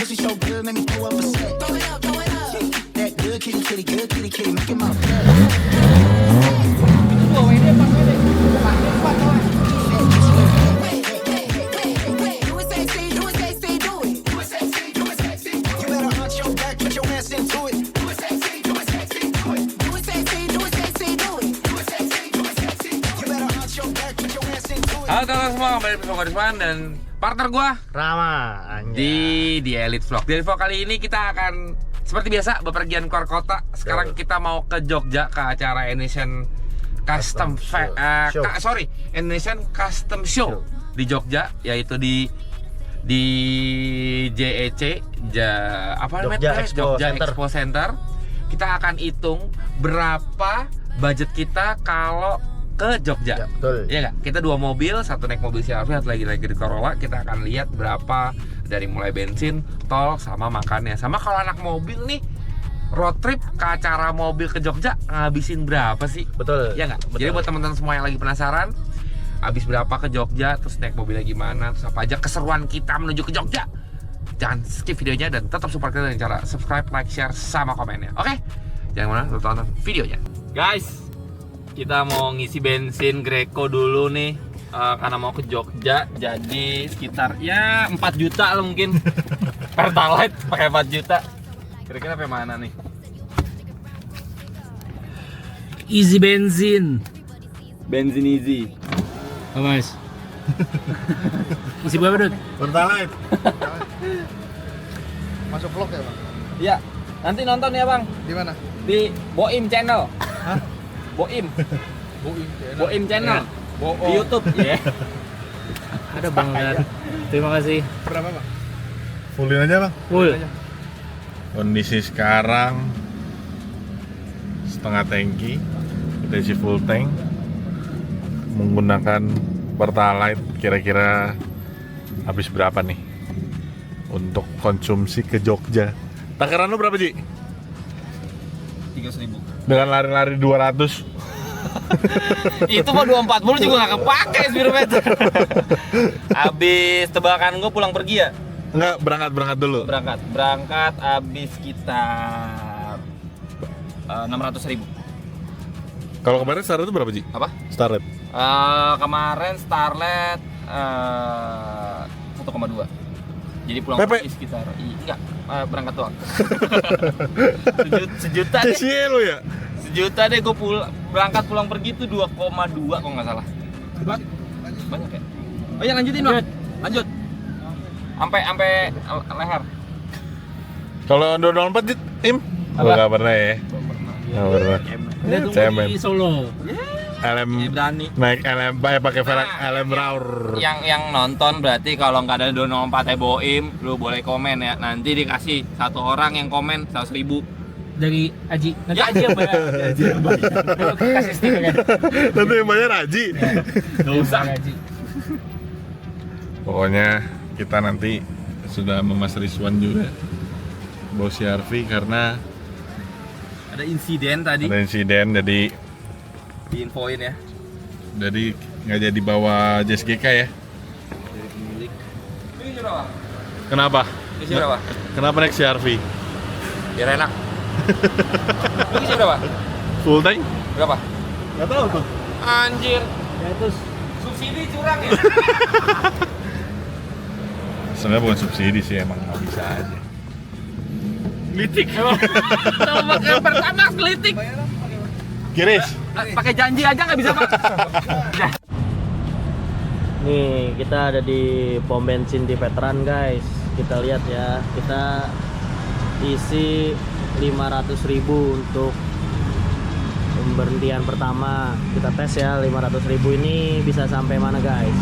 pussy so good, make me throw up a set. Throw it up, throw it up. That good kitty, kitty, good kitty, kitty, make it my bed. Halo teman-teman semua, kembali bersama Rizwan dan partner gua Rama di Elite Vlog. Di Elite Vlog kali ini kita akan seperti biasa bepergian keluar kota. Sekarang kita mau ke Jogja ke acara Indonesian Indonesian Custom Show di Jogja, yaitu di JEC Jogja Expo Center. Kita akan hitung berapa budget kita kalau ke Jogja. Ya, betul. Iya nggak? Kita 2 mobil, satu naik mobil CR-V, satu lagi di Corolla. Kita akan lihat berapa dari mulai bensin, tol, sama makannya. Sama kalau anak mobil nih, road trip ke acara mobil ke Jogja ngabisin berapa sih? Betul. Iya nggak? Betul. Jadi buat teman-teman semua yang lagi penasaran, habis berapa ke Jogja, terus naik mobilnya gimana, terus apa aja keseruan kita menuju ke Jogja. Jangan skip videonya dan tetap support kita dengan cara subscribe, like, share, sama komennya. Oke? Jangan mana tonton videonya. Guys, kita mau ngisi bensin Greco dulu nih, karena mau ke Jogja. Jadi sekitar ya 4 juta lah mungkin. Pertalite pakai 4 juta. Kira-kira sampai mana nih? Easy bensin. Bensin easy. Oh, Mas. Isi berapa, Dut? Pertalite. Masuk vlog ya, Bang? Iya. Nanti nonton ya, Bang. Di mana? Di Boim Channel. Hah? Boim Boim Channel. Di YouTube. Ya. Ada Bang. Terima kasih. Berapa, Bang? Fullin aja bang. Full. Kondisi sekarang setengah tangki, kita isi full tank menggunakan Pertalite. Kira-kira habis berapa nih untuk konsumsi ke Jogja? Takaran lu berapa Ji? 300.000. Dengan lari-lari 200. Itu mah 240 juga gak kepake speedometer. Abis tebakan gue pulang pergi ya? Enggak, berangkat dulu. Berangkat abis sekitar 600.000. Kalau kemarin Starlet itu berapa Ji? Apa? Starlet. Kemarin Starlet 1,2. Jadi pulang Pepe? pergi sekitar enggak, berangkat doang. Sejuta deh. Cie lu ya? Sejuta deh gue berangkat pulang pergi itu 2,2 kalau nggak salah. Banyak ya? Oh ya lanjutin Bang. Lanjut. Sampai leher. Kalau 204 Jit, Im? Apa? Nggak pernah ya? Nggak pernah. Udah tunggu Cemen. di Solo. LM Berani. naik LM pakai velg LM Raur. Yang nonton berarti kalau nggak ada 204 Boim, lu boleh komen ya. Nanti dikasih satu orang yang komen 100.000. Dari Aji. Nanti Ya. Aji yang bayar. Aji yang bayar. Kasih stiker kan. Nanti yang bayar Haji. Enggak usah Aji. Pokoknya kita nanti sudah memas Rizwan juga bawa CR-V karena Ada insiden tadi ada insiden diinfoin ya. jadi nggak jadi bawa JSGK ya. Dari pemilik. Ini berapa? Kenapa? Isi berapa? Kenapa naik CR-V? Biar enak. Lu isi berapa? Full tank? Berapa? Nggak tahu tuh. Anjir. Ya terus Subsidi curang ya? Sebenarnya bukan subsidi sih, emang nggak bisa aja. Gelitik. Coba yang pertama gelitik. Kiris. Pakai janji aja nggak bisa Pak. Nih, kita ada di pom bensin di Veteran, guys. Kita lihat ya. Kita isi 500.000 untuk pemberhentian pertama. Kita tes ya, 500.000 ini bisa sampai mana, guys?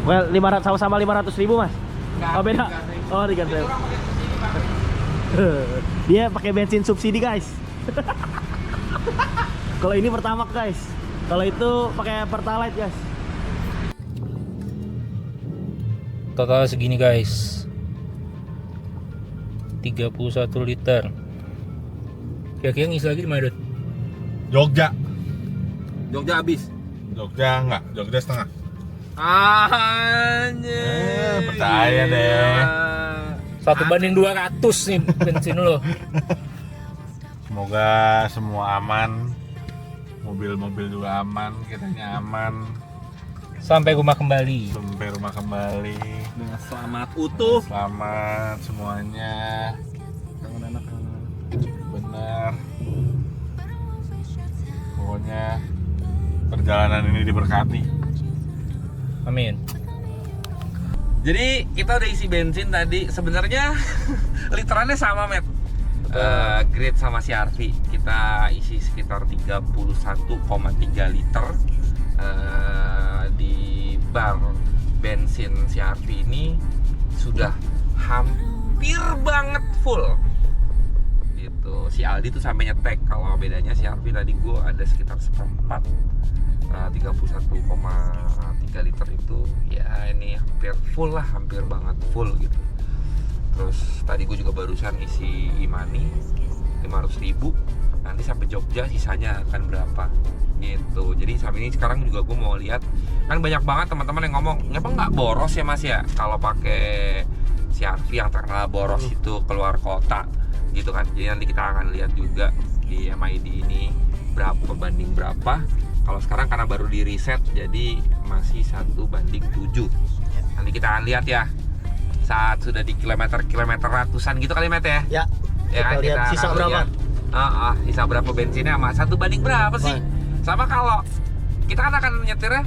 Well, 500 sama 500.000 Mas. Oh beda. Oh diganti. Dia pakai bensin subsidi guys. Kalau ini pertamax guys. Kalau itu pakai Pertalite guys. total segini guys. 31 liter. Kira-kira ngisi lagi di mana, Dut? Jogja. Jogja habis. Jogja enggak, Jogja setengah. Anjir. Percaya deh. 1:200 nih bensin lo. Semoga semua aman. Mobil-mobil juga aman, kitanya aman. Sampai rumah kembali. Sampai rumah kembali. Dengan selamat utuh. Selamat semuanya. Bener. Pokoknya perjalanan ini diberkati. Amin. Jadi kita udah isi bensin tadi. Sebenarnya literannya sama, Met. Grade sama CR-V. Kita isi sekitar 31,3 liter di bar bensin CR-V ini sudah hampir banget full. Gitu. Si Aldi tuh sampai nyetek kalau bedanya CR-V tadi gue ada sekitar seperempat. 31,3 liter itu ya ini hampir full lah, hampir banget full gitu. Terus tadi gue juga barusan isi e-money 500.000, nanti sampai Jogja sisanya akan berapa gitu. Jadi sampai ini sekarang juga gue mau lihat, kan banyak banget teman-teman yang ngomong ngapa nggak boros ya Mas ya kalau pakai CR-V yang terkenal boros itu keluar kota gitu kan. Jadi nanti kita akan lihat juga di MID ini berapa banding berapa. Kalau sekarang karena baru di reset jadi masih 1:7. Nanti kita akan lihat ya saat sudah di kilometer ratusan gitu kali Met ya. Ya. Ya kan, Kita lihat sisa akan berapa. lihat, sisa berapa bensinnya sama 1 berapa sih. Sama kalau kita kan akan nyetirnya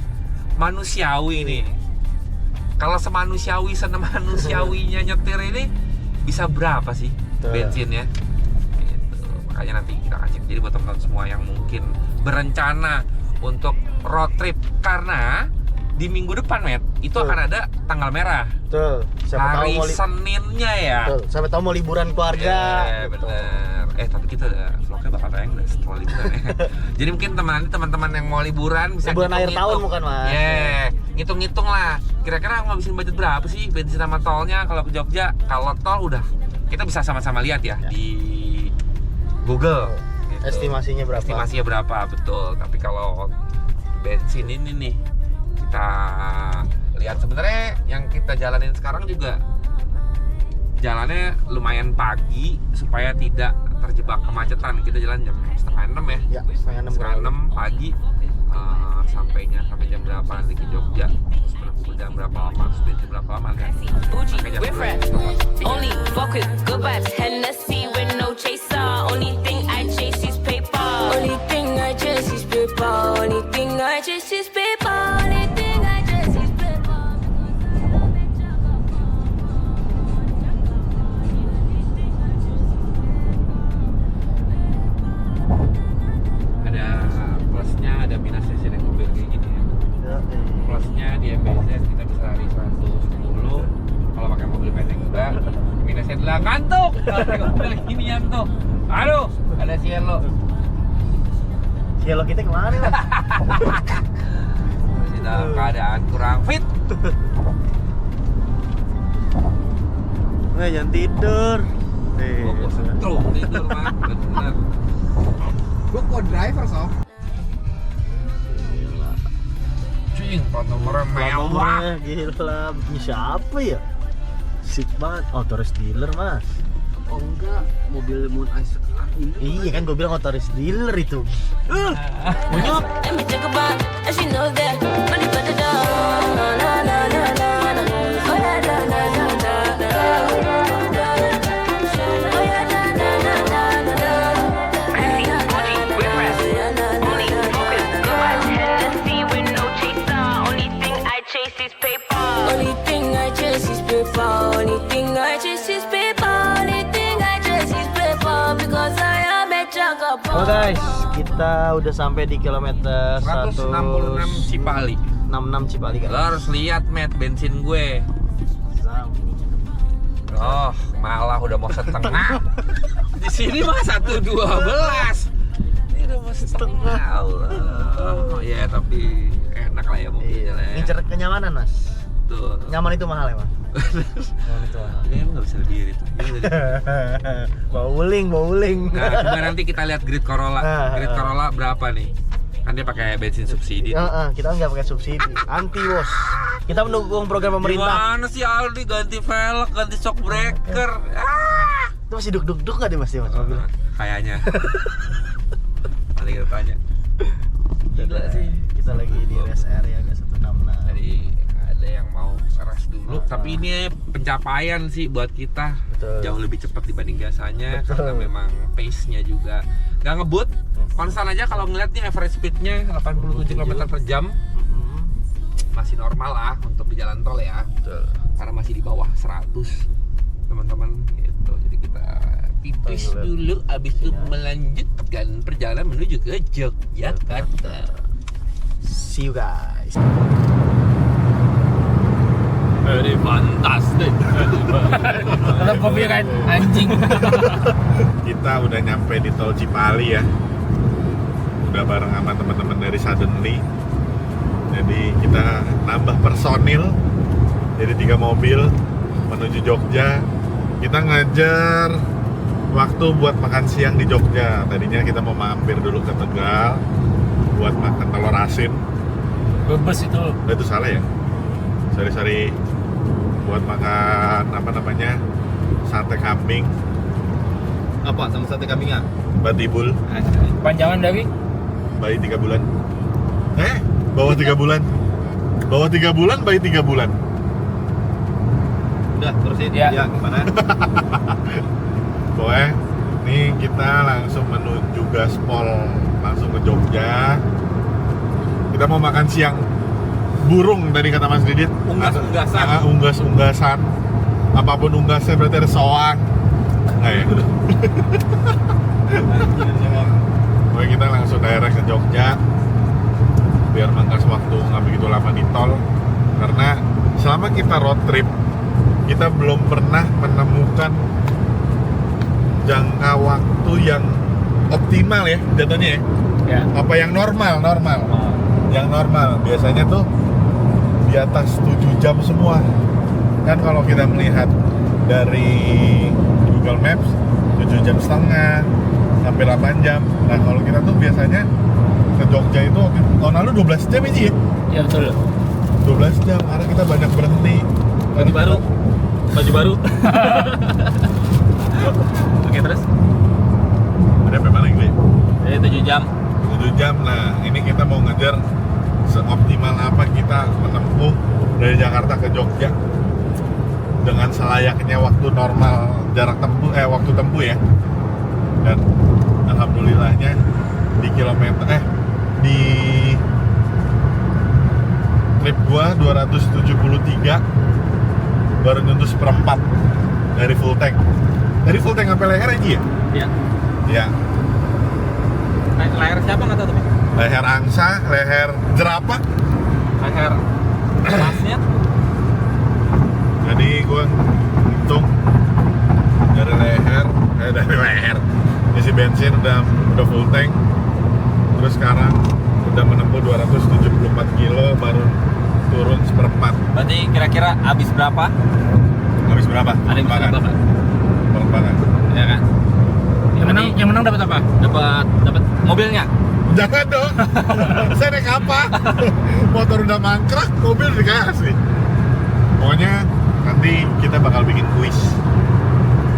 manusiawi nih. Kalau semanusiawinya nyetir ini bisa berapa sih bensinnya? Gitu. Makanya nanti kita akan cek. Jadi buat teman-teman semua yang mungkin berencana untuk road trip, karena di minggu depan Met itu akan ada tanggal merah. Betul. Hari Seninnya ya. Betul. Sampai tahu mau liburan keluarga. Bener. Tapi kita udah vlognya bakal tayang udah setelah liburan ya. Jadi mungkin teman-teman yang mau liburan bisa Liburan akhir tahun bukan Mas? Ngitung-ngitung lah. Kira-kira ngabisin budget berapa sih bensin sama tolnya kalau ke Jogja? Kalau tol udah kita bisa sama-sama lihat ya di Google. Gitu. Estimasinya berapa? Betul. Tapi kalau bensin ini nih kita lihat, sebenarnya yang kita jalanin sekarang juga jalannya lumayan pagi supaya tidak terjebak kemacetan. Kita jalan jam 5:30 ya. Ya, 5:30 pagi. Sampai jam berapa nanti ke Jogja? Terus menempuh jam berapa lama? Sudah jam berapa lama kan? Uji, Sampai jam we're fresh. Only fuck with good vibes. Hennessy with no chaser. Only thing I chase is paper. Only thing I chase is paper. Only thing I chase is paper. Only thing I chase is paper. Ada plusnya, ada minusnya sih naik mobil kayak gini ya. Plusnya di MBZ kita bisa lari 110 kalau pakai mobil pendek enggak. Minusnya adalah ngantuk kalau pakai mobil ginian tuh. Aduh, ada Cielo. Cielo kita kemana Mas? Masih dalam keadaan kurang fit. Jangan tidur. Gue setrum tidur mah, bener. Gue co-driver sob. Cing, plat nomornya mewah. Gila, ini siapa ya? Sip banget, otoris dealer Mas. Oh enggak, mobil Moon Ice ini. Iya kan gue bilang otoris dealer itu. Munyok. Let me take a bite, and she knows that. Money better down. Na na na na na na. Oh yeah, na na na na na. Oh yeah, na na na na na. Uji, we're fresh. Only fuck with good vibes. Hennessy with no chaser. Only thing I chase is paper. Only thing I chase is paper. Only thing I chase is paper. Only thing I chase is paper. Because I am a jagapo. Oh guys, kita udah sampai di kilometer 166 Cipali. 66 Cipali Lo guys. harus lihat Matt bensin gue. Oh, malah udah mau setengah. Di sini mah 112. Ini udah mau setengah. Allah. Oh ya, tapi enak lah ya mobilnya lah. Ya. Ngincer kenyamanan Mas. Tuh. Nyaman itu mahal ya Mas. Nyaman itu mahal. Ini emang nggak bisa lebih dari itu. Bauling. Nah, coba nanti kita lihat Grid Corolla. Grid Corolla berapa nih? Kan dia pakai bensin subsidi. Kita nggak pakai subsidi, anti bos. Kita mendukung program pemerintah. Gimana sih Aldi ganti velg, ganti shock breaker? Itu masih duk-duk nggak deh mas mobilnya? Kayaknya. Nanti kita tanya. Gila sih. Kita lagi di rest area guys 166. Jadi ada yang mau rest dulu, tapi ini pencapaian sih buat kita. Betul. Jauh lebih cepat dibanding biasanya. Betul. Karena memang pace-nya juga nggak ngebut. Konstan aja kalau ngeliat nih average speed-nya 87 km per jam. Masih normal lah untuk di jalan tol ya. Betul. Karena masih di bawah 100 teman-teman gitu. Jadi kita pipis dulu, abis itu melanjutkan perjalanan menuju ke Yogyakarta. See you guys. Very fantastic. Tetap kopi kan anjing. Kita udah nyampe di tol Cipali ya. Udah bareng sama teman-teman dari Suddenly. Jadi kita nambah personil. Jadi 3 mobil menuju Jogja. Kita ngajar waktu buat makan siang di Jogja. Tadinya kita mau mampir dulu ke Tegal buat makan telur asin. Bebes itu. Oh, itu salah ya? Sorry buat makan apa namanya, sate kambing. Apa sama sate kambingnya? Batibul Panjangan dari bayi 3 bulan. Bawah 3 bulan. Bawah 3 bulan, bayi 3 bulan. Udah terusin Ya. ya gimana? Pokoknya nih kita langsung menuju gaspol, langsung ke Jogja. Kita mau makan siang burung tadi kata Mas Didit. Unggas-unggasan. Unggas-unggasan. Apapun unggasnya berarti ada soang. Nah ya. Pokoknya kita langsung direct ke Jogja biar mangkas waktu nggak begitu lama di tol. Karena selama kita road trip kita belum pernah menemukan jangka waktu yang optimal ya jatuhnya ya. ya. Apa yang normal yang normal biasanya tuh di atas 7 jam semua kan. Kalau kita melihat dari Google Maps 7 jam setengah sampai 8 jam. Nah kalau kita tuh biasanya ke Jogja itu tahun lalu 12 jam aja ya. Ya betul. 12 jam karena kita banyak berhenti. Baju baru. Oke terus? Udah sampai mana Gli? Jadi 7 jam. 7 jam. Nah ini kita mau ngejar seoptimal apa kita menempuh dari Jakarta ke Jogja dengan selayaknya waktu normal jarak tempuh waktu tempuh ya. Dan alhamdulillahnya di di trip gua 273 baru nyentuh seperempat dari full tank. Dari full tank sampai leher aja ya? Iya. Iya. Leher siapa nggak tahu tapi? Leher angsa, leher jerapah. Leher masnya. Jadi gue hitung dari leher isi bensin udah full tank. Terus sekarang udah menempuh 274 kilo baru turun seperempat. Berarti kira-kira habis berapa? Habis berapa? Ada yang bisa Penerbangan. nebak nggak? Penerbangan. Ya kan? Yang menang dapat apa? Dapat mobilnya. Jangan dong. Saya naik apa? Motor udah mangkrak, mobil dikasih. Pokoknya nanti kita bakal bikin kuis.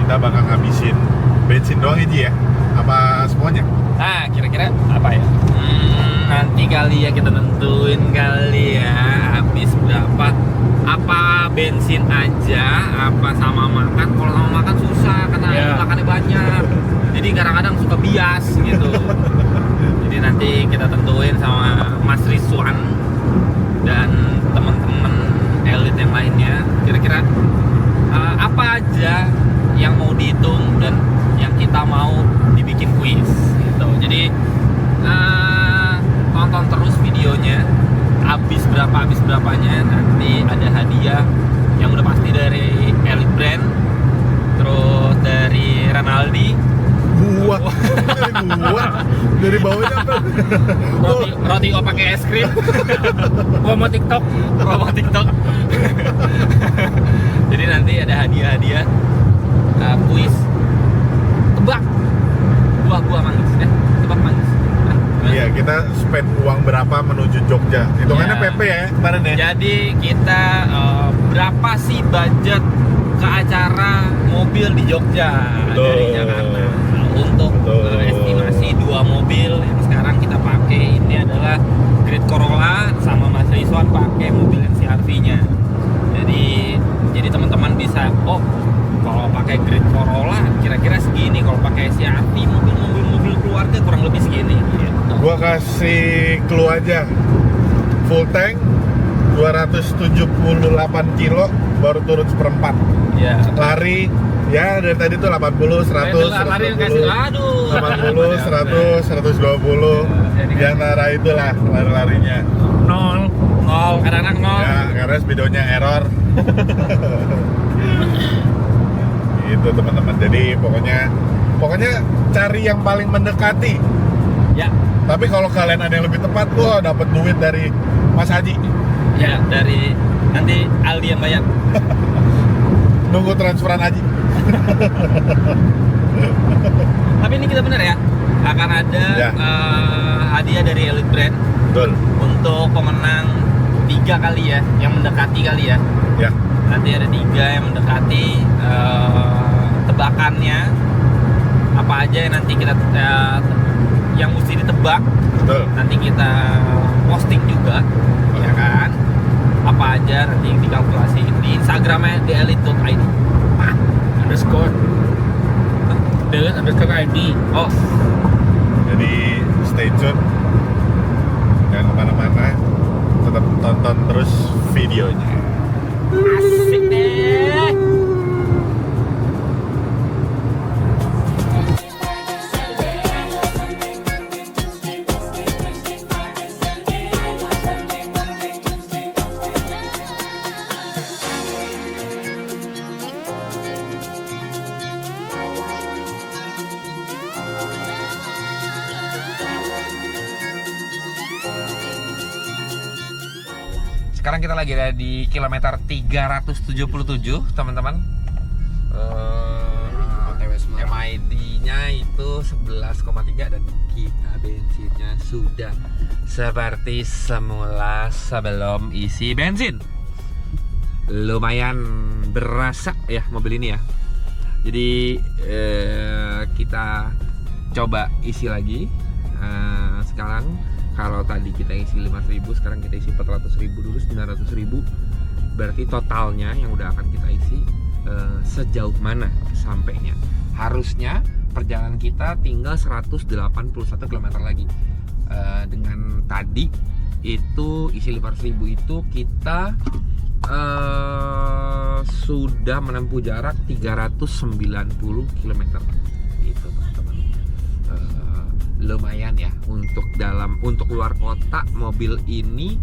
Kita bakal ngabisin bensin doang aja ya? Apa semuanya? Nah, kira-kira apa ya? Nanti kali ya kita tentuin kali ya habis berapa. Apa bensin aja, apa sama makan. Kalau sama makan susah karena makannya banyak. Jadi kadang-kadang suka bias gitu. Jadi nanti kita tentuin sama Mas Rizwan dan teman-teman elit yang lainnya. Kira-kira apa aja yang mau dihitung dan yang kita mau dibikin kuis gitu. Jadi tonton terus videonya habis berapanya, nanti ada hadiah yang udah pasti dari Elite Brand, terus dari Renaldi, Buat dari bawahnya apa? roti pakai es krim, Promo TikTok. Jadi nanti ada hadiah kuis tebak buah manggis, tebak manggis. Iya kita spend uang berapa menuju Jogja. Hitungannya Ya. PP ya kemarin ya. Jadi kita berapa sih budget ke acara mobil di Jogja Betul. dari Jakarta? Nah, untuk Betul. estimasi 2 mobil yang sekarang kita pakai ini adalah Great Corolla, sama Mas Rizwan pakai mobil yang CR-V-nya. Jadi teman-teman bisa, oh kalau pakai Great Corolla kira-kira segini, kalau pakai CR-V mobil keluarga kurang lebih segini. Gitu. Gua kasih clue aja. Full tank 278 kilo baru turun seperempat. Ya. Lari ya dari tadi tuh 80, 100, Lari kasih, 120, aduh. 80, 100, 120. Di antara itulah lari-larinya. Nol, kadang-kadang nol. Ya, karena speedonya error. Gitu teman-teman. Jadi pokoknya cari yang paling mendekati. Ya, Tapi kalau kalian ada yang lebih tepat, gua dapat duit dari Mas Haji. ya dari nanti Aldi yang bayar. Nunggu transferan Haji. Tapi ini kita bener ya, akan ada Ya. hadiah dari Elite Brand Betul. untuk pemenang 3 kali ya, yang mendekati kali ya. Ya. Nanti ada 3 yang mendekati, tebakannya apa aja yang nanti kita yang mesti ditebak. Betul. Nanti kita posting juga, ya kan? Apa aja nanti dikalkulasiin di Instagramnya @elite.id. Underscore _ID. Oh, Jadi stay tune. Jangan kemana-mana. Tetap tonton terus videonya. asik deh. Sekarang kita lagi ada di kilometer 377, teman-teman. MID-nya itu 11,3 dan kita bensinnya sudah seperti semula sebelum isi bensin. Lumayan berasa ya mobil ini ya. Jadi kita coba isi lagi. Sekarang kalau tadi kita isi 5.000, sekarang kita isi 400.000 dulu, 900.000. Berarti totalnya yang udah akan kita isi sejauh mana sampainya. Harusnya perjalanan kita tinggal 181 km lagi. Dengan tadi itu isi 500.000 itu kita sudah menempuh jarak 390 km. Itu teman-teman. Lumayan ya untuk luar kota. Mobil ini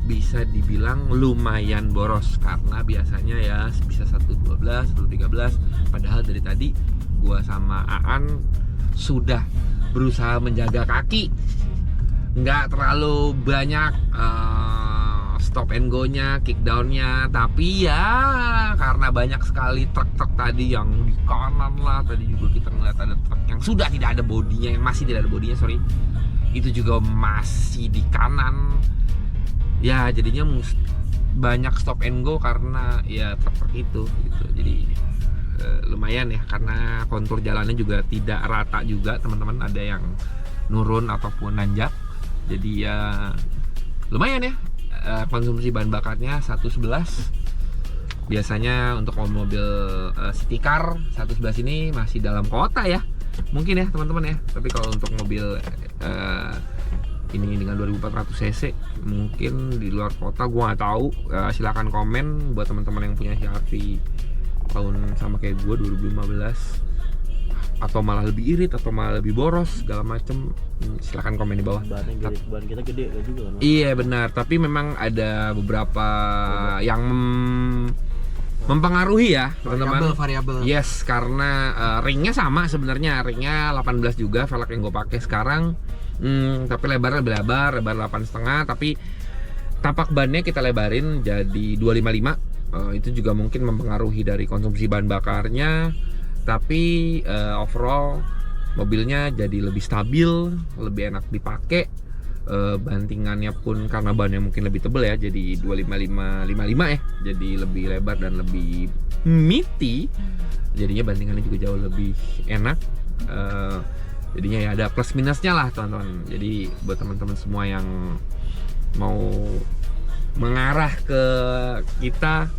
bisa dibilang lumayan boros karena biasanya ya bisa 112, 113. Padahal dari tadi gua sama Aan sudah berusaha menjaga kaki, nggak terlalu banyak stop and go-nya, kickdown-nya, tapi ya karena banyak sekali truk-truk tadi yang di kanan lah. Tadi juga kita ngeliat ada truk yang sudah tidak ada bodinya, yang masih tidak ada bodinya, sorry, itu juga masih di kanan. Ya jadinya banyak stop and go karena ya truk-truk itu gitu. Jadi lumayan ya, karena kontur jalannya juga tidak rata juga teman-teman, ada yang nurun ataupun nanjak. Jadi ya lumayan ya. Konsumsi bahan bakarnya 111. Biasanya untuk mobil city car 111 ini masih dalam kota ya, mungkin ya teman-teman ya. Tapi kalau untuk mobil ini dengan 2400 cc mungkin di luar kota gua nggak tahu. Silahkan komen buat teman-teman yang punya CR-V tahun sama kayak gua 2015, atau malah lebih irit atau malah lebih boros segala macem. Silahkan komen di bawah. Ban kita gede juga kan? Iya benar, tapi memang ada beberapa yang mempengaruhi ya teman-teman. Variabel. Yes, karena ringnya sama sebenarnya, ringnya 18 juga velg yang gue pakai sekarang. Tapi lebarnya lebih lebar 8,5. Tapi tapak bannya kita lebarin jadi 255. Itu juga mungkin mempengaruhi dari konsumsi bahan bakarnya. Tapi overall mobilnya jadi lebih stabil, lebih enak dipakai. bantingannya pun karena bannya mungkin lebih tebal ya, jadi 255 ya, jadi lebih lebar dan lebih meaty, jadinya bantingannya juga jauh lebih enak. Jadinya ya ada plus minusnya lah teman-teman. Jadi buat teman-teman semua yang mau mengarah ke kita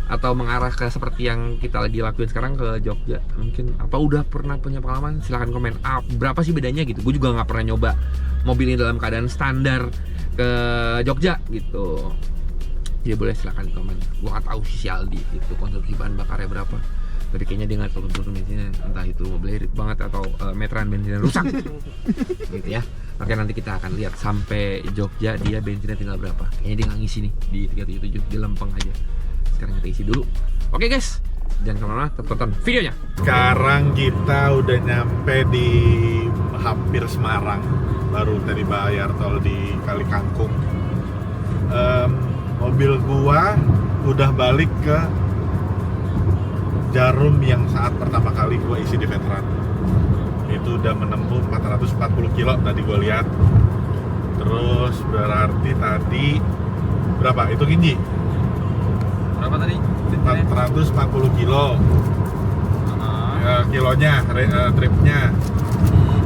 atau mengarah ke seperti yang kita lagi lakuin sekarang ke Jogja, mungkin apa udah pernah punya pengalaman, silahkan komen berapa sih bedanya gitu. Gue juga nggak pernah nyoba mobil ini dalam keadaan standar ke Jogja gitu, jadi boleh silahkan komen. Gue nggak tahu sih si Aldi itu konsumsi bahan bakarnya berapa, tapi kayaknya dia nggak terlalu bensinnya, entah itu mobil irit banget atau meteran bensinnya rusak gitu ya. Makanya nanti kita akan lihat sampai Jogja dia bensinnya tinggal berapa. Kayaknya dia nggak ngisi nih di 377, di Lempeng aja. Sekarang kita isi dulu. Oke guys, jangan kemana-mana, tetap tonton videonya. Sekarang kita udah nyampe di hampir Semarang, baru tadi bayar tol di Kali Kangkung. Mobil gua udah balik ke Jarum yang saat pertama kali gua isi di Veteran. Itu udah menempuh 440 kilo tadi gua lihat. Terus berarti tadi berapa? Itu Ginji? Berapa tadi? 440 kilo kilonya, tripnya.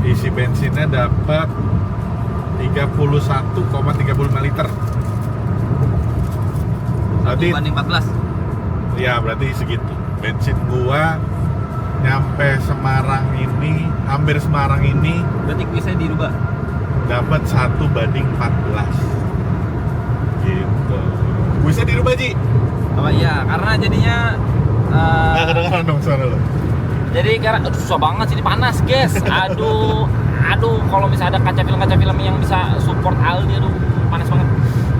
Isi bensinnya dapat 31,35 liter. Berarti banding 14. ya berarti segitu. Bensin gua nyampe Semarang ini, hampir Semarang ini, Berarti kuisnya dirubah. dapat 1:14 gitu. Bisa dirubah Ji? Apa iya? Karena jadinya Nggak kedengeran dong suara lo. jadi karena susah banget sini, panas guys. Aduh kalau misalnya ada kaca film yang bisa support Aldi, aduh panas banget.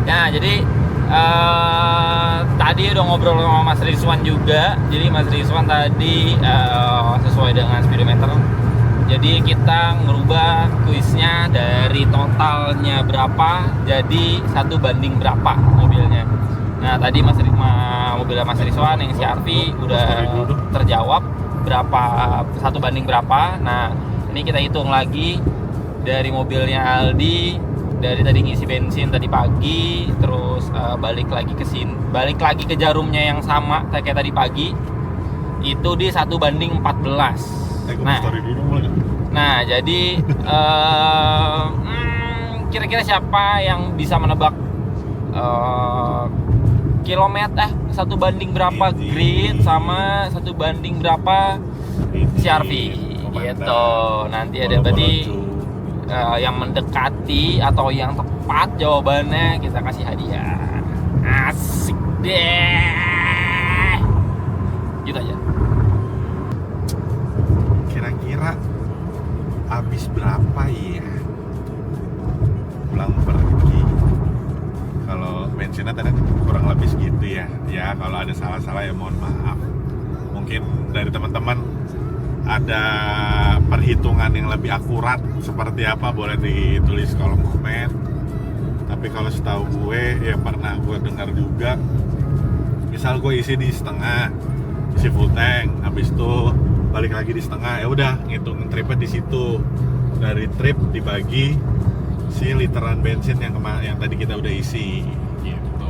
Nah jadi tadi udah ngobrol sama Mas Rizwan juga. Jadi Mas Rizwan tadi sesuai dengan speedometer. Jadi kita ngerubah kuisnya dari totalnya berapa jadi 1:1 berapa mobilnya. Nah tadi mobilnya Mas Rizwan yang CR-V udah terjawab berapa 1:1 berapa. Nah ini kita hitung lagi dari mobilnya Aldi, dari tadi ngisi bensin tadi pagi, terus balik lagi ke Jarumnya yang sama kayak tadi pagi, itu di 1:14. Nah jadi kira-kira siapa yang bisa menebak kilometer 1:1 berapa grid sama 1:1 berapa CR-V gitu. Nanti ada berarti yang mendekati atau yang tepat jawabannya kita kasih hadiah. Asik deh. Gitu aja. Kira-kira habis berapa ya pulang pergi? Kalau bensinnya tadi kurang lebih segitu ya. Ya kalau ada salah-salah ya mohon maaf. Mungkin dari teman-teman ada perhitungan yang lebih akurat seperti apa, boleh ditulis kolom komen. Tapi kalau setahu gue ya pernah gue dengar juga, misal gue isi di setengah, isi full tank, habis itu balik lagi di setengah, ya udah ngitung tripnya di situ. Dari trip dibagi si literan bensin yang tadi kita udah isi gitu.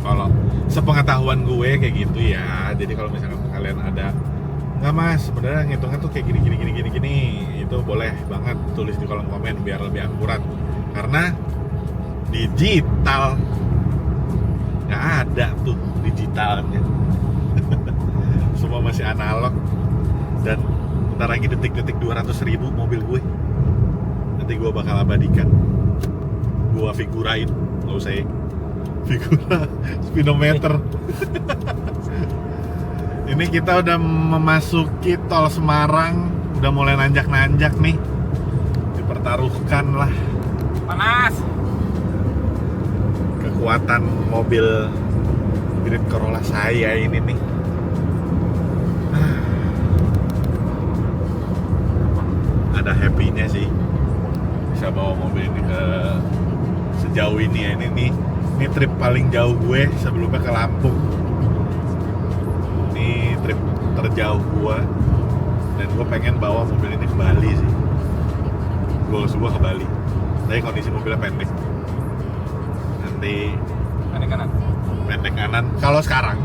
Kalau sepengetahuan gue kayak gitu ya. Jadi kalau misalkan kalian ada nggak mas sebenarnya ngitungnya tuh kayak gini, itu boleh banget tulis di kolom komen biar lebih akurat. Karena digital nggak ada tuh digitalnya. Semua masih analog. Dan bentar lagi detik-detik 200.000 mobil gue nanti gue bakal abadikan, gue figurain, nggak usah ya figura speedometer. Ini kita udah memasuki tol Semarang, udah mulai nanjak-nanjak nih, dipertaruhkan lah Panas. kekuatan mobil Grand Corolla saya ini nih. Ada happy-nya sih bisa bawa mobil ini ke sejauh ini ya. Ini trip paling jauh gue sebelumnya ke Lampung. Ini trip terjauh gue, dan gue pengen bawa mobil ini ke Bali sih. Goals gue ke Bali. Tapi kondisi mobilnya pendek. Nanti Pendek kanan. pendek kanan kalau sekarang.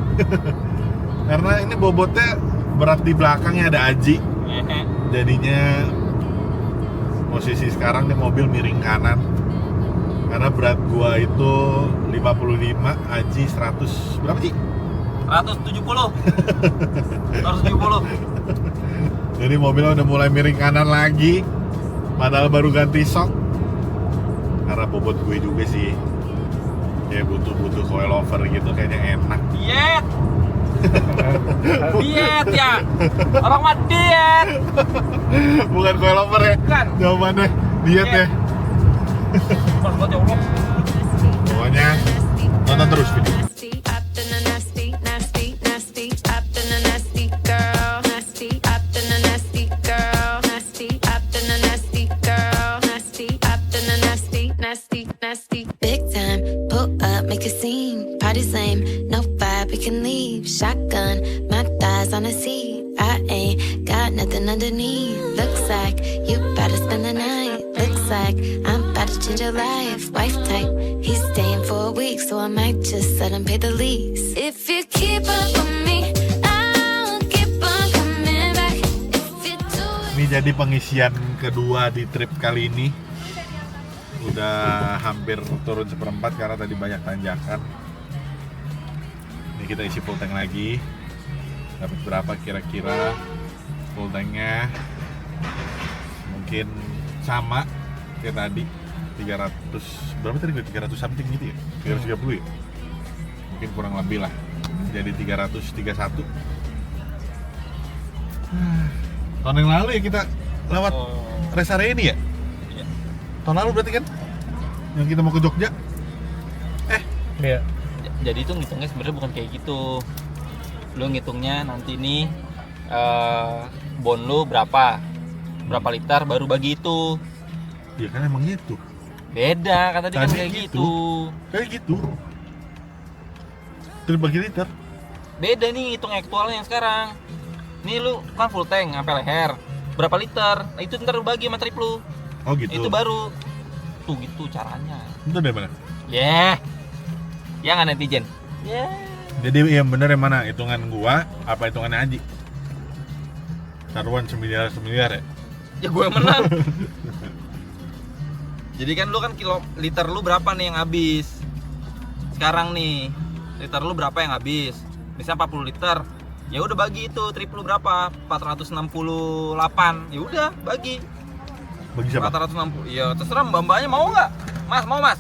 Karena ini bobotnya berat di belakangnya ada Aji. Jadinya posisi sekarang nih mobil miring kanan. Karena berat gua itu 55, Aji 100 berapa sih? 170. 170. Jadi mobilnya udah mulai miring kanan lagi. Padahal baru ganti sok. Karena bobot gue juga sih. Kayak butuh coilover gitu kayaknya enak. Diet. Diet ya. Orang mah diet. Bukan coilover ya? Bukan. Jawabannya diet ya. Buat ya Allah. Pokoknya tonton terus video. Nasty, up in a nasty, nasty, nasty, up in a nasty girl. Nasty, up in a nasty girl. Nasty, up in a nasty girl. Nasty, up in a nasty, nasty, nasty. Big time, pull up, make a scene. Party's lame, no vibe, we can leave. Shotgun, my thighs on the seat. I ain't got nothing underneath. Looks like you better spend the night. Looks like I'm about to change your life. Wife type, he's staying for a week, so I might just let him pay the lease. If you keep up on me, I'll keep on coming back. If you do it. Ini jadi pengisian kedua di trip kali ini. Udah hampir turun seperempat karena tadi banyak tanjakan. Ini kita isi full tank lagi. Dapat berapa kira-kira full tanknya? Mungkin sama kayak tadi 300 berapa tadi? 300 something gitu ya? 330 ya? Mungkin kurang lebih lah. Jadi 331. Tahun yang lalu ya kita lewat rest area ini ya? Iya. Tahun lalu berarti kan? Yang kita mau ke Jogja? Iya. Jadi itu ngitungnya sebenarnya bukan kayak gitu. Lu ngitungnya nanti nih bon lu berapa liter baru bagi itu. Iya kan emang gitu. Beda kan tadi kan Tadi kayak gitu. gitu. Kayak gitu. Terus bagi liter. Beda nih hitung aktualnya yang sekarang. Nih lu kan full tank sampai leher. Berapa liter? Nah, itu ntar lu bagi sama trip lu. Oh gitu. Itu baru tuh gitu caranya. Itu dari mana? Ya nggak netizen. Jadi yang bener yang mana? Hitungan gua apa hitungannya Aji? Taruhan semiliar ya? Ya gue yang menang. Jadi kan lu kan liter lu berapa nih yang habis? Sekarang nih liter lu berapa yang habis? Misalnya 40 liter. Ya udah bagi itu, trip lu berapa? 468. Ya udah bagi. Bagi siapa? 460. Ya terserah mbak-mbaknya mau nggak? Mas mau mas?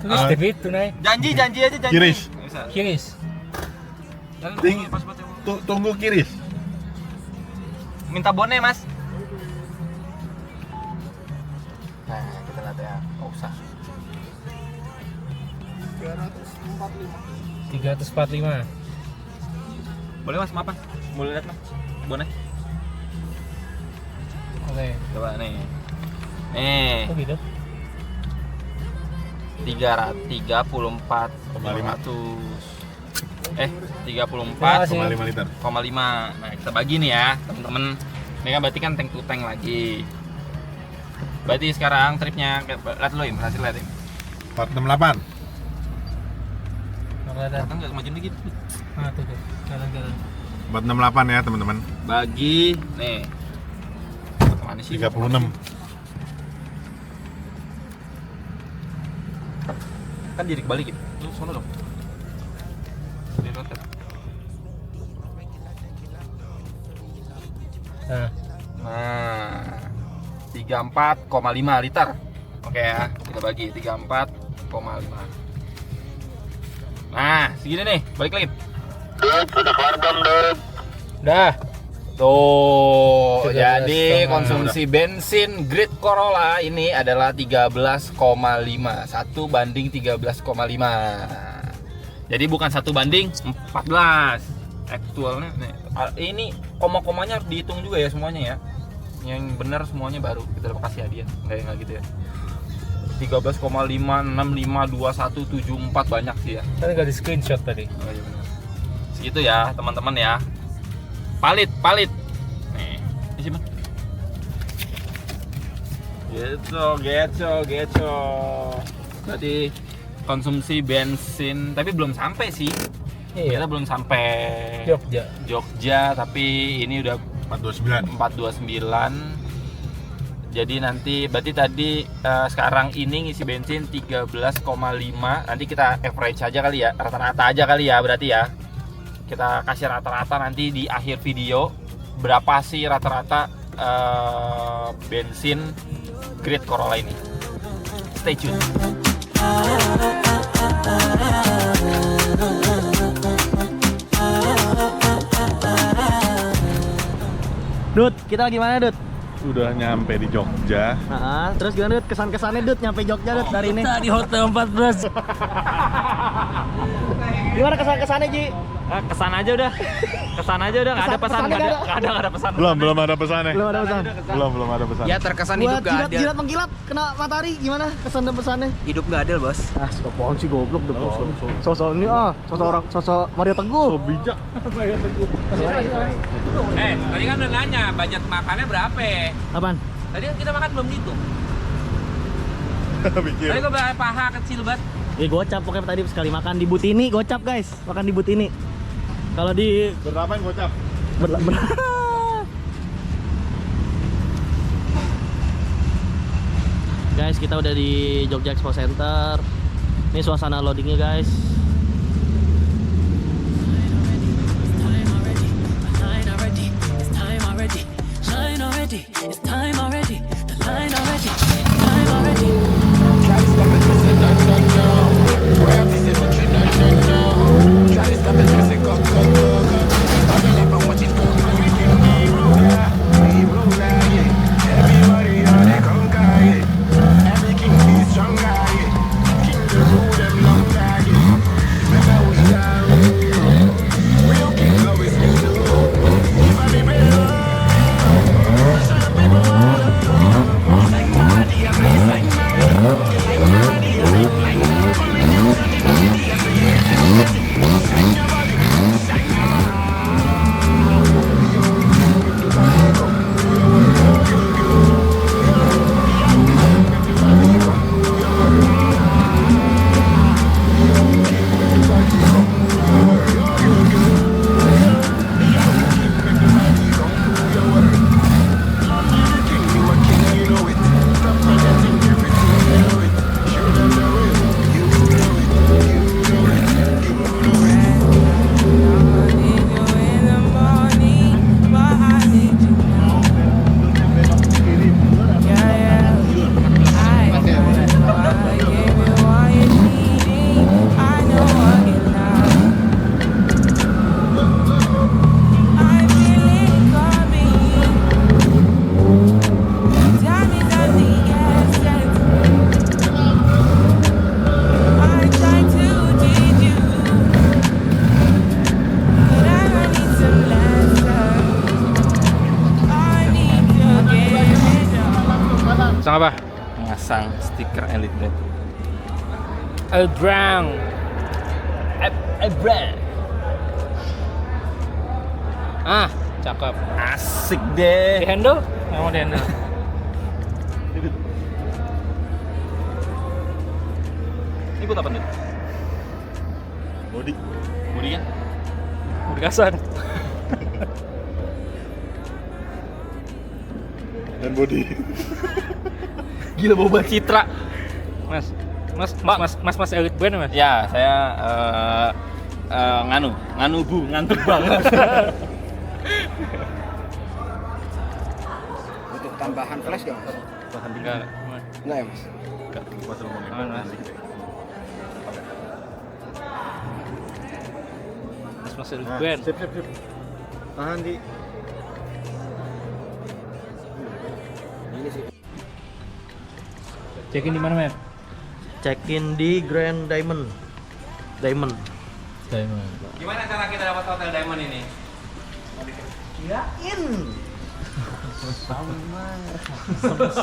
Tulis debit tunai. Janji aja janji. Kiris. Bisa. Kiris. Jangan Ting- pas-pasnya. Tunggu kiris. Minta bonnya mas. Nah kita lihat ya, nggak usah. 345. Boleh mas, maafan. Boleh lihat mas, bonnya. Oke. Coba nih. Kok gitu? 34,500. 4,5 liter. 34,5. Nah, kita bagi nih ya, temen-temen. Ini kan berarti kan tank to tank lagi. Berarti sekarang tripnya lihat lo, hasil lihat ini. 468. Kelihatan. Kan enggak kemajuan dikit. Ah, tuh. Jalan-jalan. 468 ya, teman-teman. Bagi nih. Mana sih? 36. Kan diri balikin. Lu sono dong. Di roket. Nah, 34,5 liter. Oke ya, kita bagi 34,5. Nah, segini nih, balik lagi. Dah. Tuh, 13,5. jadi konsumsi bensin grid Corolla ini adalah 13,5. 1 banding 13,5. Jadi bukan 1 banding 14. Aktualnya nih. Ini koma-komanya harus dihitung juga ya semuanya ya. Yang benar semuanya baru kita kasih hadiah. Enggak gitu ya. 13,5, 65, 21, 74 banyak sih ya. Kan nggak di screenshot tadi. Oh, iya benar. Segitu ya teman-teman ya. Palit. Nih, ini sih, Man. Gitu. Berarti konsumsi bensin, tapi belum sampai sih. Kita belum sampai Jogja, tapi ini udah 429. Jadi nanti berarti tadi sekarang ini ngisi bensin 13,5. Nanti kita average aja kali ya, rata-rata aja kali ya berarti ya. Kita kasih rata-rata nanti di akhir video berapa sih rata-rata bensin Great Corolla ini. Stay tune. Dut, kita lagi mana Dut? Udah nyampe di Jogja. Nah, terus gimana Dut? Kesan-kesannya Dut nyampe Jogja Dut dari ini? Kita di Hotel 14. Gimana kesan-kesannya Ji? Kesan aja udah, nggak ada pesan, nggak ada pesan. Belum ada pesannya. Belum ada pesan. Belum ada pesan. Ya terkesan Buat hidup gak adil. jilat mengkilat kena matahari gimana kesan dan pesannya? Hidup gak adil, Bos. Ah, apaan sih goblok deh. Sosok ini sosok Mario Teguh. So bijak. Tadi kan udah nanya budget makannya berapa? Apaan? Tadi kan kita makan belum gitu. Mikir. Tadi gue paha kecil banget. Gocap pokoknya tadi sekali makan di Butini, gocap guys. Makan di Butini. Kalau di Berapaan gocap? Guys, kita udah di Jogja Expo Center. Ini suasana loadingnya guys. Sang apa? Ngasang stiker Elite Red. Brown. Brown. Ah, cakep. Asik deh. Di handle? Yang mau di handle. Ini buat apa nih? Body. Budi kan? Budi kasar. Dan body. Gila boba Citra. Mas Elite Brand Mas? Ya, saya ngantuk banget. Butuh tambahan flash gak mas? Enggak. Enggak ya mas? Mas Elite Brand. Sip. Tahan di. Ini sih. Check-in di mana, Mer? Check-in di Grand Diamond. Diamond. Gimana cara kita dapat hotel Diamond ini? Kirain.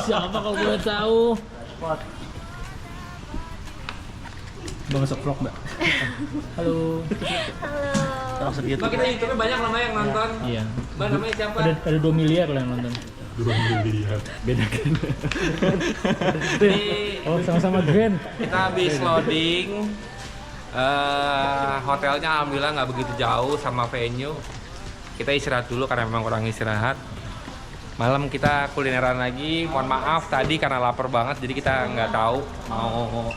Siapa kalau boleh tahu? Bang masuk vlog, Mbak. Halo. Langsung gitu. Mbak, kita YouTube-nya banyak namanya yang nonton. Iya. Mbak, namanya siapa? Ada 2 miliar lah yang nonton. Oh, sama-sama Grand. Kita habis loading. Hotelnya alhamdulillah nggak begitu jauh sama venue. Kita istirahat dulu karena memang kurang istirahat. Malam kita kulineran lagi. Mohon maaf tadi karena lapar banget, jadi kita nggak tahu mau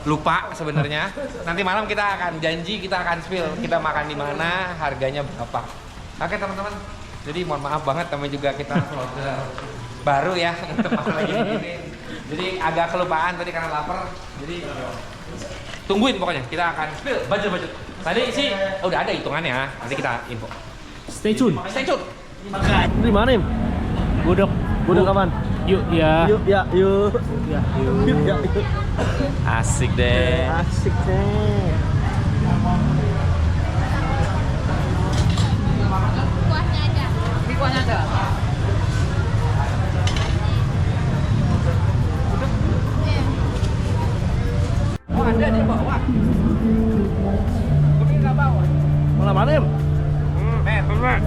lupa sebenarnya. Nanti malam kita akan janji, kita akan spill kita makan di mana, harganya berapa. Oke teman-teman. Jadi mohon maaf banget, namanya juga kita vlogger baru ya untuk makan lagi begini. Jadi agak kelupaan tadi karena lapar. Jadi tungguin pokoknya, kita akan spill budget. Tadi sih udah ada hitungannya, nanti kita info. Stay tune. Stay tune. Di mana, Im? Budok kapan? Yuk ya. Yuk. Asik deh. Asik deh. Kuahnya ada. Oh, ada di bawah. Kopi nggak bawa. Malam mana, Im? Men.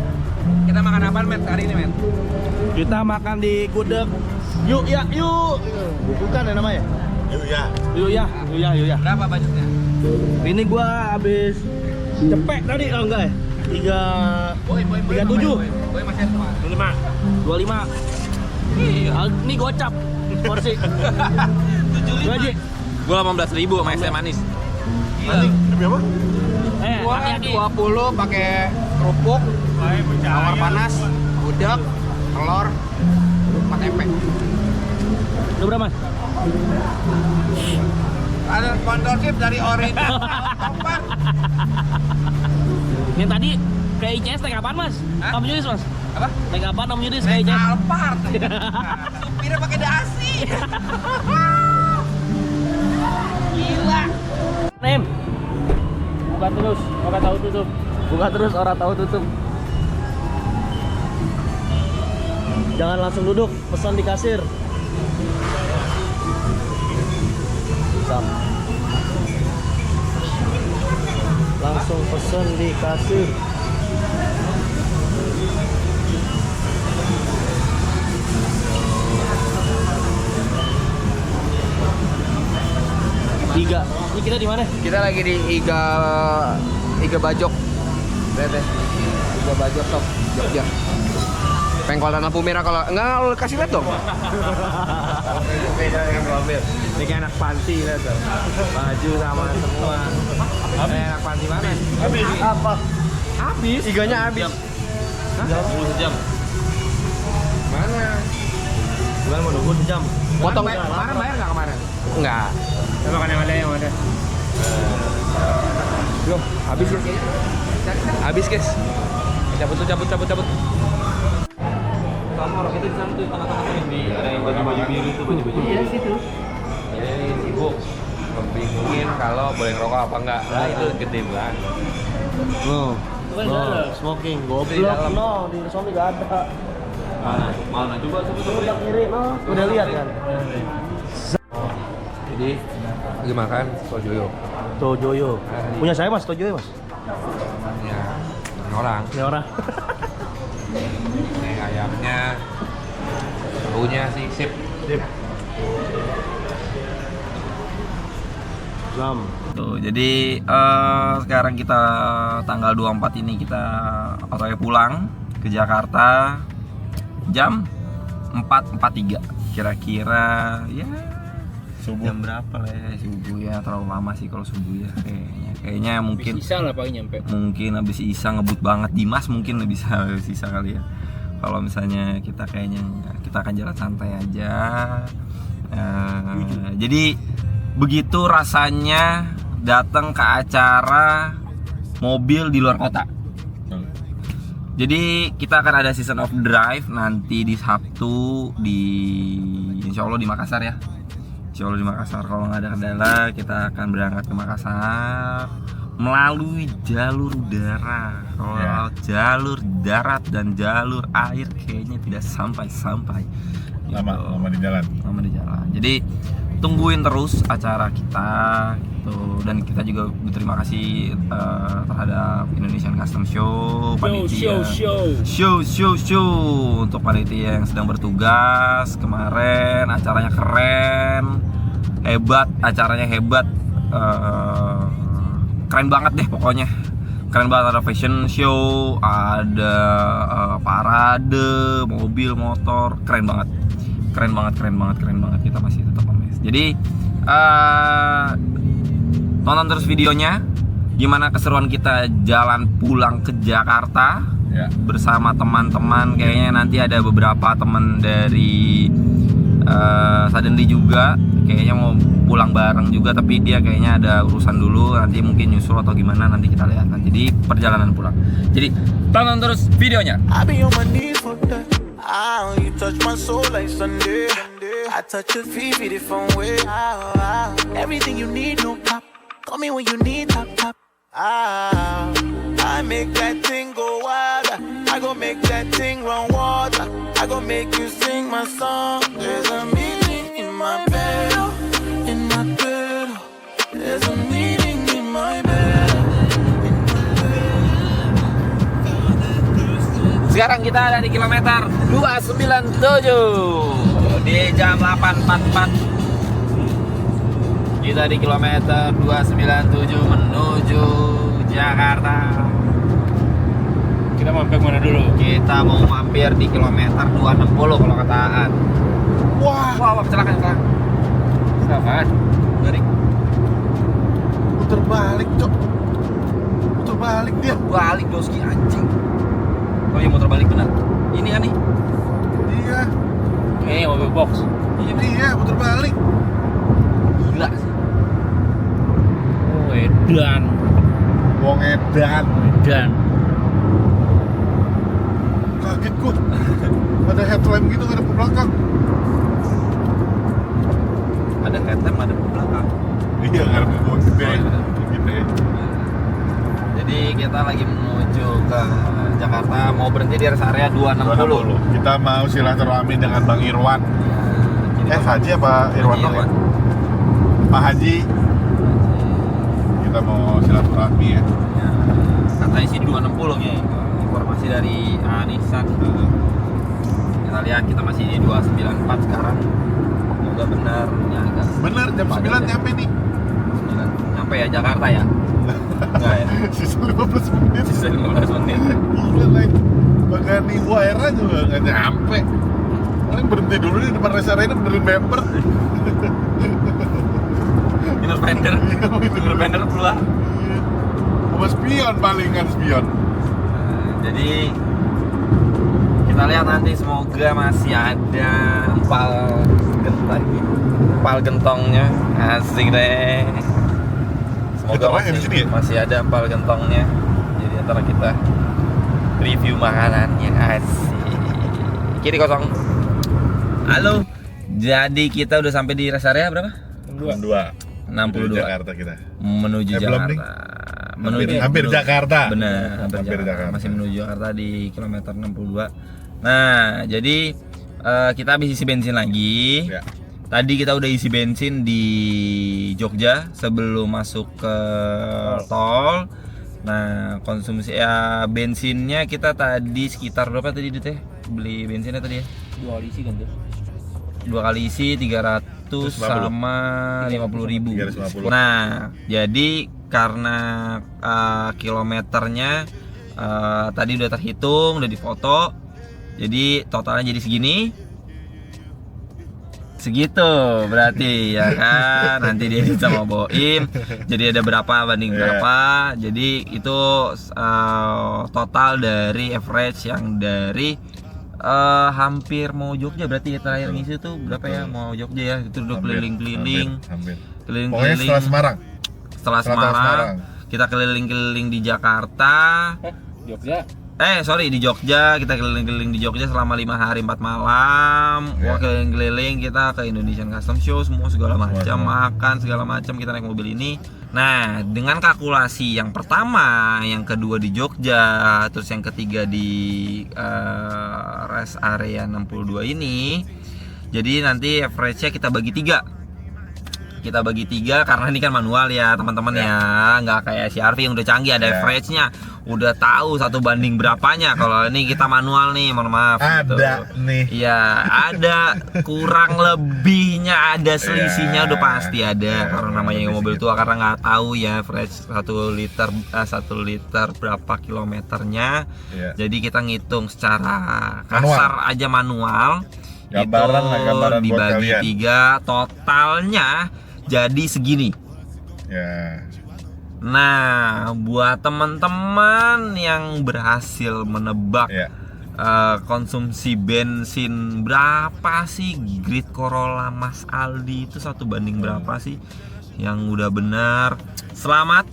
Kita makan apa men hari ini men? Kita makan di gudeg. Yuk. Bukan ya namanya? Yuk ya. Berapa budgetnya? Ini gua habis cepet tadi kalau enggak ya? 37. Boy masih ada 25. Iya. Ini gocap porsi. 75. Gaji. Gua 18.000 sama es teh manis. Lebih apa? Gua 20 pakai kerupuk, tawar panas, gudeg, telur, 4 tempe. Udah berapa, Mas? Ada sponsorship dari Orida. Yang tadi kayak ICS naik apaan, Mas? Om Yudis, Mas? Apa? Naik apaan Om Yudis kayak ICS? Alphard. Supirnya pakai dasi. Gila. Nem. Buka terus, orang tahu tutup. Buka terus, orang tahu tutup. Jangan langsung duduk, pesan di kasir. Sam. Langsung pesan di kasir. Iga. Ini kita di mana? Kita lagi di Iga Bajok. Lihat deh. Iga Bajok top Jogja. Pengkolan lampu merah kalau enggak lu kasih lihat dong. Ini kayak anak panti lah tuh. Baju sama semua. Kayak anak panti mana? Habis. Apa? Habis. Iganya habis. 10 jam. Mana? Bukan mau nunggu sejam. Potong. Kemarin bayar nggak kemarin? Enggak. Makan yang ada. Belum. Habis guys. Habis guys. Cabut. Sama orang itu di sana tuh tengah-tengah yang di ada yang baju biru itu baju. Iya situ. Jadi sibuk membingungin kalau boleh ngerokok apa enggak. Nah itu gede banget. No, smoking. Goblok. No, di Sony gak ada. Mana coba Udah kiri, no. Udah lihat kan? Jadi lagi makan sojoyo. Tojoyo. Punya saya, Mas, Tojoyo, Mas. Ya, orang. Ini orang. Ini ayamnya, baunya sih sip. Jam. Tuh, jadi sekarang kita tanggal 24 ini kita otw pulang ke Jakarta jam 4.43 kira-kira ya Subuh. jam berapa lah ya subuh ya, terlalu lama sih kalau subuh ya kayaknya mungkin Bisa lah paling nyampe. mungkin habis isa ngebut banget Dimas mungkin bisa sisa kali ya. Kalau misalnya kita kayaknya enggak, kita akan jalan santai aja. Jadi begitu rasanya datang ke acara mobil di luar kota. Jadi kita akan ada season of drive nanti di Sabtu di Insya Allah di Makassar ya. Insya Allah di Makassar, kalau nggak ada kendala kita akan berangkat ke Makassar melalui jalur udara. Kalau jalur darat dan jalur air kayaknya tidak sampai-sampai. Lama di jalan. Lama di jalan. Jadi tungguin terus acara kita gitu. Dan kita juga berterima kasih terhadap Indonesian Custom Show, panitia show untuk panitia yang sedang bertugas kemarin. Acaranya keren, hebat, acaranya hebat, keren banget deh pokoknya. Keren banget, ada fashion show, ada parade, mobil, motor, keren banget. Kita masih tetap amazed. Jadi tonton terus videonya. Gimana keseruan kita jalan pulang ke Jakarta bersama teman-teman. Kayaknya nanti ada beberapa teman dari Suddenly juga kayaknya mau pulang bareng juga, tapi dia kayaknya ada urusan dulu, nanti mungkin nyusul atau gimana, nanti kita lihat nanti di perjalanan pulang. Jadi tonton terus videonya. I be on my knees for that. You touch my soul like Sunday. I touch your feet different way. Everything you need, no pop. Call me when you need top. I make that thing go wild. I go make that thing run water. I go make you sing my song. There's a meaning in my bed, in my bed. There's a meaning in my bed. Sekarang kita ada di kilometer 297 di jam 8.44. Kita di kilometer 297 menuju Jakarta. Kita mampir mana dulu? Kita mau mampir di kilometer 260 kalau kata Aan. Wah, kecelakaan. Sabar. Dari Putar balik, Cok. Putar balik dia. balik doski anjing. Oh iya, motor balik benar. Ini kan nih. Iya. Mobil box. Iya, putar balik. Gila sih. Oh, edan. Wong edan. Kaget gua. Ada headlamp gitu ngadep ke belakang. Ada headlamp, ada ke belakang. Iya, ngadep ke gua gede. Gitu ya. Jadi kita lagi menuju ke Jakarta, mau berhenti di rest area 260. Kita mau silaturahmi dengan Bang Irwan. Haji apa Irwan dong ya? Pak Haji. Kita mau silaturahmi ya. Katanya sih 260 nya. Informasi dari Anisan. Kita lihat kita masih di 294 sekarang. Semoga benar. Ya, agak Bener, jam 9 nyampe nih. 9. Nyampe ya Jakarta ya? Enggak ya? Sisa 15 menit. Sisa 15 menit. Gila, Lai. Bagani Waira juga nggak nyampe. Paling berhenti dulu di depan rest area ini benerin bumper. Inner fender keluar. Sama spion palingan spion. Jadi kita lihat nanti, semoga masih ada empal gentongnya. Asik deh. Semoga masih ada empal gentongnya. Jadi antara kita review makanannya. Asik. Kiri kosong. Halo. Jadi kita udah sampai di rest area berapa? 62. Jakarta kita. Menuju Jakarta. Hampir Jakarta. Benar, hampir Jakarta. Masih menuju Jakarta di kilometer 62. Nah, jadi kita habis isi bensin lagi. Ya. Tadi kita udah isi bensin di Jogja sebelum masuk ke tol. Nah, konsumsi bensinnya kita tadi sekitar berapa tadi teh? Beli bensinnya tadi ya? 2 kali isi kan tuh. 2 kali isi 300 sama 50.000. Nah, jadi karena kilometernya tadi udah terhitung, udah difoto, jadi totalnya jadi segitu berarti ya kan. Nanti dia sama Boim, jadi ada berapa banding berapa. Jadi itu total dari average yang dari hampir mau Jogja, berarti ya terakhir ngisi tuh berapa ya, mau Jogja ya, itu udah keliling-keliling. Pokoknya setelah Semarang kita keliling-keliling di Jakarta. Jogja. Di Jogja, kita keliling-keliling di Jogja selama 5 hari 4 malam. Wah, keliling-keliling kita ke Indonesian Custom Show, semua segala macam, makan segala macam, kita naik mobil ini. Nah, dengan kalkulasi yang pertama, yang kedua di Jogja, terus yang ketiga di rest area 62 ini, jadi nanti average-nya kita bagi 3. kita bagi 3 karena ini kan manual ya teman-teman ya, nggak kayak CR-V yang udah canggih ada average-nya, udah tahu 1 banding berapanya. Kalau ini kita manual nih, mohon maaf. Ada nih. Iya, ada kurang lebihnya, ada selisihnya udah pasti ada. Karena namanya mobil tua, karena nggak tahu ya average 1 liter berapa kilometernya. Jadi kita ngitung secara kasar aja manual. Gambaran itu dibagi 3 totalnya jadi segini. Nah, buat teman-teman yang berhasil menebak konsumsi bensin berapa sih Grid Corolla Mas Aldi itu 1 banding berapa sih yang udah benar, selamat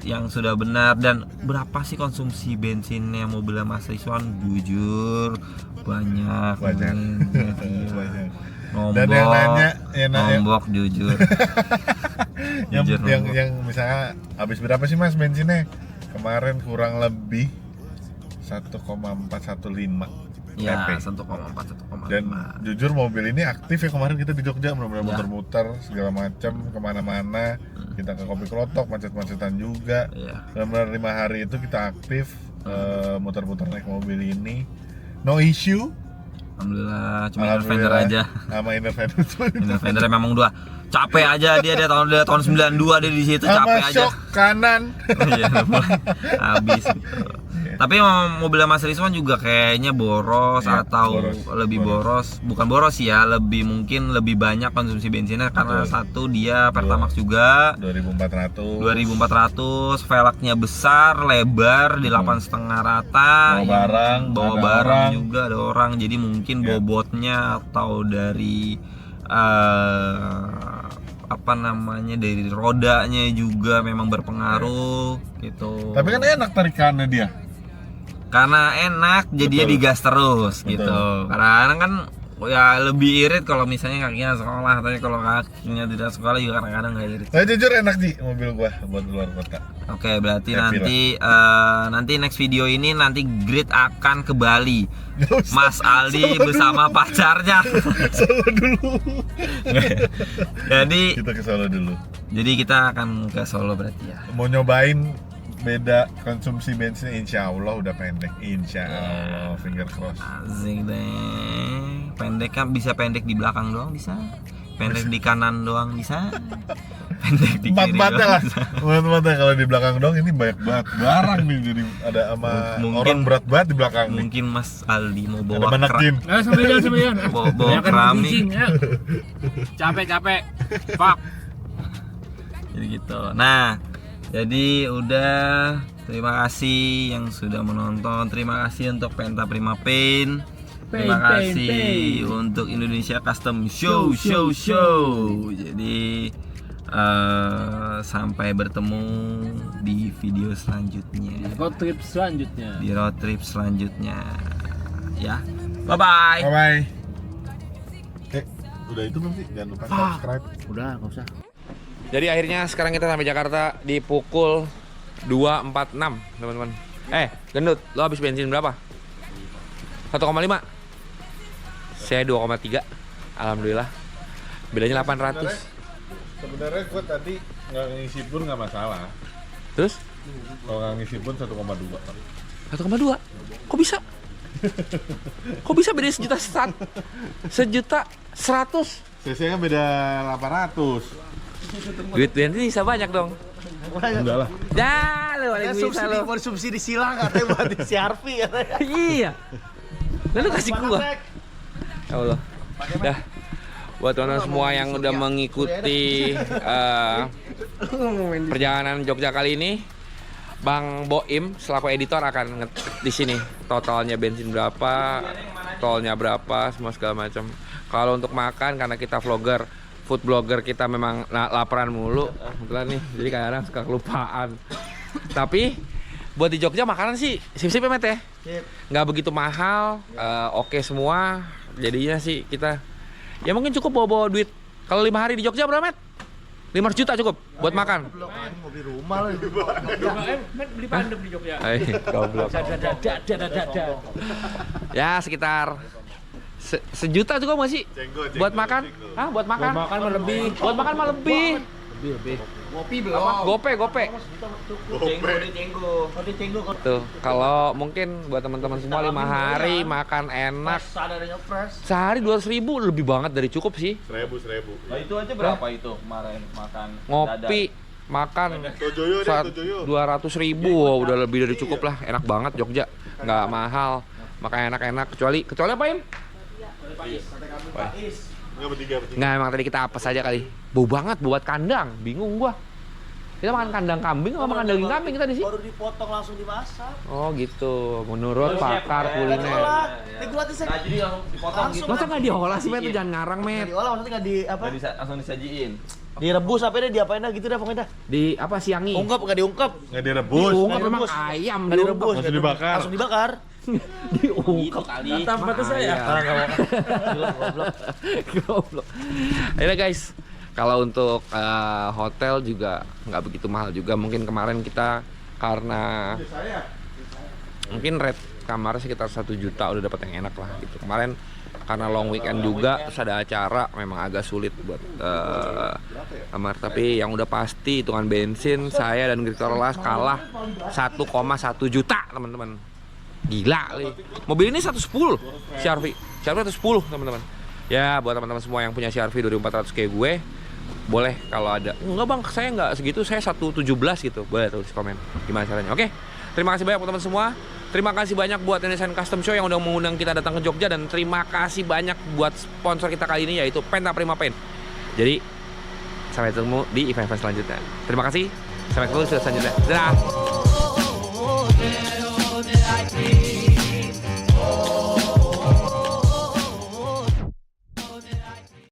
yang sudah benar. Dan berapa sih konsumsi bensinnya mobilnya Mas Rizwan? Jujur banyak. Dan yang nanya, nombok jujur. yang misalnya habis berapa sih Mas bensinnya? Kemarin kurang lebih 1,415. Ya, 1,4, 1,5. Dan jujur mobil ini aktif ya, kemarin kita di Jogja benar-benar muter-muter segala macam kemana-mana. Kita ke Kopi Klotok, macet-macetan juga. Benar-benar 5 hari itu kita aktif muter-muter naik mobil ini. No issue. Alhamdulillah, cuma inner fender aja. Sama inner fender. Inner fender memang udah capek aja dia tahun 92 dia di situ capek aja. Shock kanan. Habis gitu. Tapi mobilnya Mas Rizwan juga kayaknya boros atau lebih boros. Bukan boros sih ya, mungkin lebih banyak konsumsi bensinnya karena satu dia Pertamax juga 2400, velgnya besar, lebar di 8,5 rata, bawa barang juga ada orang, jadi mungkin bobotnya atau dari dari rodanya juga memang berpengaruh gitu. Tapi kan enak tarikannya dia. Karena enak jadinya digas terus gitu. Karena kan ya lebih irit kalau misalnya kakinya sekolah, tapi kalau kakinya tidak sekolah juga kadang-kadang nggak irit. Saya jujur enak sih mobil gua buat luar kota. Oke, berarti nanti next video ini nanti Grid akan ke Bali. Mas Aldi bersama pacarnya. Solo dulu. Jadi kita ke Solo dulu. Jadi kita akan ke Solo berarti ya. Mau nyobain beda konsumsi bensin, insya Allah udah pendek, insya Allah, finger cross. Asik deh. Pendek kan bisa pendek di belakang doang bisa. Pendek di kanan doang bisa. Pendek di kiri doang bisa. Teman-teman kalau di belakang doang ini banyak banget barang nih, jadi ada sama orang berat banget di belakang. Mungkin nih. Mas Aldi mau bawa Sembilan. bawa keramik. Capek. Fuck. Jadi gitu. Nah, jadi udah, terima kasih yang sudah menonton. Terima kasih untuk Penta Prima Paint. Terima kasih untuk Indonesia Custom Show. Jadi sampai bertemu di video selanjutnya. Road trip selanjutnya. Ya. Bye bye. Udah itu belum sih? Jangan lupa subscribe. Udah, nggak usah. Jadi akhirnya sekarang kita sampai Jakarta di pukul 2.46 teman-teman. Gendut, lo habis bensin berapa? 1,5. Saya 2,3. Alhamdulillah. Bedanya 800. Sebenarnya gue tadi nggak ngisi pun nggak masalah. Terus? Kalau nggak ngisi pun 1,2. 1,2? Kok bisa? Kok bisa beda sejuta 100? CC-nya beda 800. Duit bensin bisa banyak dong. Udah lah. Ya, lu paling bisa lu. Subsidi silang katanya buat di CR-V katanya. Iya. Lalu kasih gua. Ya Allah. Dah. Buat teman-teman semua yang udah mengikuti perjalanan Jogja kali ini, Bang Boim selaku editor akan di sini totalnya bensin berapa, tolnya berapa, semua segala macam. Kalau untuk makan, karena kita vlogger, food blogger, kita memang laparan mulu kebetulan nih, jadi kadang-kadang suka kelupaan. Tapi buat di Jogja makanan sih sip-sip ya Met ya, nggak begitu mahal, oke semua. Jadinya sih kita ya mungkin cukup bawa duit. Kalau 5 hari di Jogja berapa Met? 500 juta cukup buat makan. Mobil rumah lah. Beli pandem di Jogja. Goblok. Ya sekitar Sejuta juga masih Cenggo, buat makan? cenggo. Hah, buat makan? Buat makan mah lebih. Buat makan mah lebih. Kopi belum. Gope. Gope. Tuh, kalau mungkin buat teman-teman semua 5 hari makan enak. Sehari 200.000 lebih banget dari cukup sih. 1000. Nah, itu aja berapa itu kemarin makan Ngopi, makan Tojoyo deh, Tojoyo. 200.000, wah, udah lebih dari cukup lah. Enak banget Jogja, nggak mahal, makan enak-enak. Kecuali apa Im? Enggak bertiga. Nggak, emang tadi kita apes aja kali. Bau banget buat kandang, bingung gua. Kita makan kandang kambing apa makan daging kambing kita di sini? Baru dipotong langsung dimasak. Oh gitu, menurut pakar kuliner. Nah, jadi langsung dipotong gitu. Masa nggak diolah sih, Met? Tuh jangan ngarang, Met. Diolah maksudnya nggak di apa? Langsung disajiin. Direbus apa deh, diapain dah gitu dah pokoknya dah. Di apa, siangi? Ungkep nggak diungkep? Enggak direbus. Diungkep memang ayam, Nggak direbus. Langsung dibakar. Langsung dibakar. Diungkep kali. sama saya. Goblok. Akhirnya guys, kalau untuk hotel juga nggak begitu mahal juga. Mungkin kemarin kita karena mungkin rate kamar sekitar 1 juta udah dapat yang enak lah gitu. Kemarin karena long weekend juga, terus ada acara, memang agak sulit buat kamar. Tapi yang udah pasti hitungan bensin saya dan Victor Las kalah 1,1 juta teman-teman. Gila kali. Mobil ini 110 CR-V 110 teman-teman. Ya buat teman-teman semua yang punya CR-V 2400 kayak gue, boleh kalau ada. Enggak bang, saya nggak segitu, saya 117 gitu. Boleh tulis komen gimana caranya. Oke, terima kasih banyak teman-teman semua. Terima kasih banyak buat Indonesian Custom Show yang udah mengundang kita datang ke Jogja, dan terima kasih banyak buat sponsor kita kali ini yaitu Penta Prima Paint. Jadi sampai ketemu di event-event selanjutnya. Terima kasih. Sampai ketemu di selanjutnya. Dadah.